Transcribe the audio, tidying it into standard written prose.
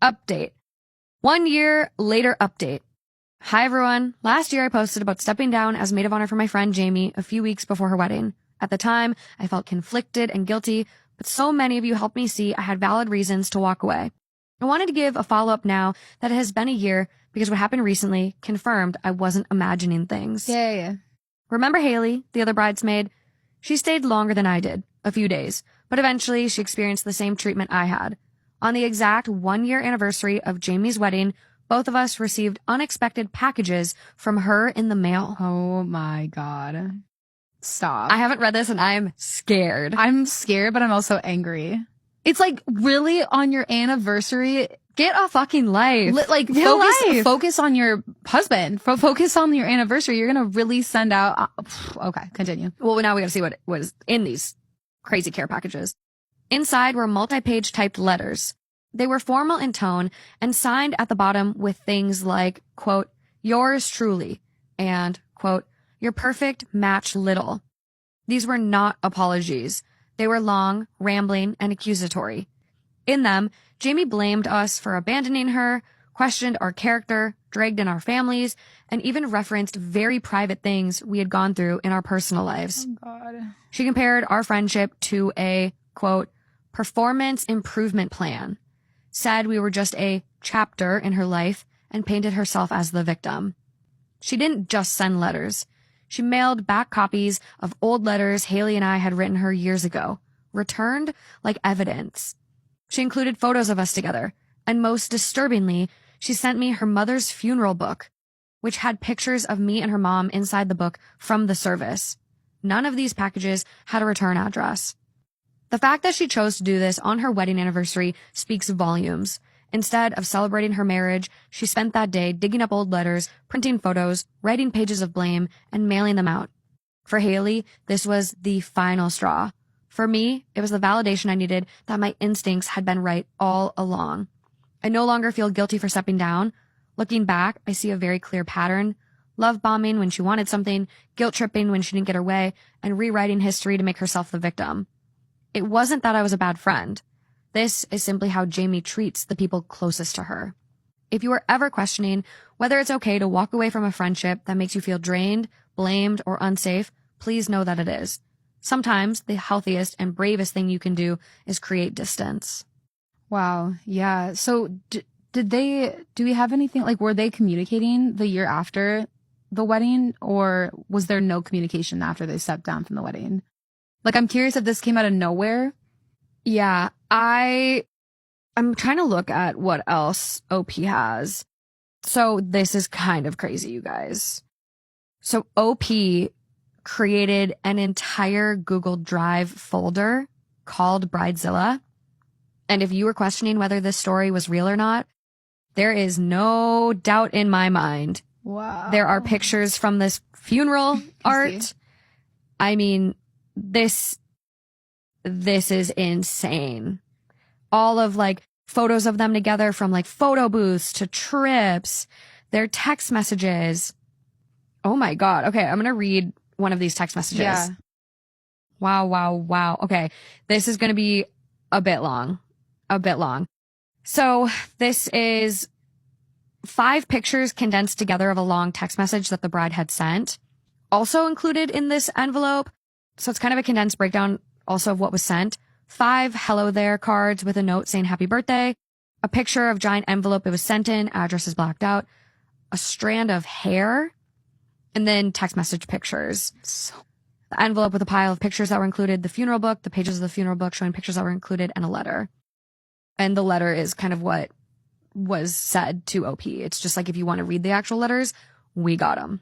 Update. 1 year later update. Hi everyone. Last year I posted about stepping down as maid of honor for my friend Jamie a few weeks before her wedding. At the time, I felt conflicted and guilty, but so many of you helped me see I had valid reasons to walk away. I wanted to give a follow-up now that it has been a year because what happened recently confirmed I wasn't imagining things. Yeah. Remember Haley, the other bridesmaid? She stayed longer than I did, a few days, but eventually she experienced the same treatment I had. On the exact 1-year anniversary of Jamie's wedding, both of us received unexpected packages from her in the mail. Oh my God. Stop. I haven't read this and I'm scared. I'm scared, but I'm also angry. It's like, really, on your anniversary? Get a fucking life. Focus on your husband. Focus on your anniversary. You're going to really send out. Okay, continue. Well, now we got to see what was in these crazy care packages. Inside were multi-page typed letters. They were formal in tone and signed at the bottom with things like, quote, yours truly, and, quote, your perfect match little. These were not apologies. They were long, rambling, and accusatory. In them, Jamie blamed us for abandoning her, questioned our character, dragged in our families, and even referenced very private things we had gone through in our personal lives. Oh, God. She compared our friendship to a, quote, performance improvement plan, said we were just a chapter in her life, and painted herself as the victim. She didn't just send letters. She mailed back copies of old letters Haley and I had written her years ago, returned like evidence. She included photos of us together, and most disturbingly, she sent me her mother's funeral book, which had pictures of me and her mom inside the book from the service. None of these packages had a return address. The fact that she chose to do this on her wedding anniversary speaks volumes. Instead of celebrating her marriage, she spent that day digging up old letters, printing photos, writing pages of blame, and mailing them out. For Haley, this was the final straw. For me, it was the validation I needed that my instincts had been right all along. I no longer feel guilty for stepping down. Looking back, I see a very clear pattern. Love bombing when she wanted something, guilt tripping when she didn't get her way, and rewriting history to make herself the victim. It wasn't that I was a bad friend. This is simply how Jamie treats the people closest to her. If you are ever questioning whether it's okay to walk away from a friendship that makes you feel drained, blamed, or unsafe, please know that it is. Sometimes the healthiest and bravest thing you can do is create distance. Wow. Yeah. So do we have anything, like, were they communicating the year after the wedding, or was there no communication after they stepped down from the wedding? Like, I'm curious if this came out of nowhere. Yeah, I'm trying to look at what else OP has. So this is kind of crazy, you guys. So OP created an entire Google Drive folder called Bridezilla. And if you were questioning whether this story was real or not, there is no doubt in my mind. Wow. There are pictures from this funeral art. I mean, this is insane. All of, like, photos of them together from, like, photo booths to trips, their text messages. Oh my God. Okay, I'm going to read one of these text messages. Yeah. Wow. Okay, this is going to be a bit long. So this is 5 pictures condensed together of a long text message that the bride had sent. Also included in this envelope, so it's kind of a condensed breakdown also of what was sent. 5 hello there cards with a note saying happy birthday, a picture of giant envelope it was sent in, address is blacked out, a strand of hair, and then text message pictures. The envelope with a pile of pictures that were included, the funeral book, the pages of the funeral book showing pictures that were included, and a letter. And the letter is kind of what was said to OP. It's just like, if you want to read the actual letters, we got them.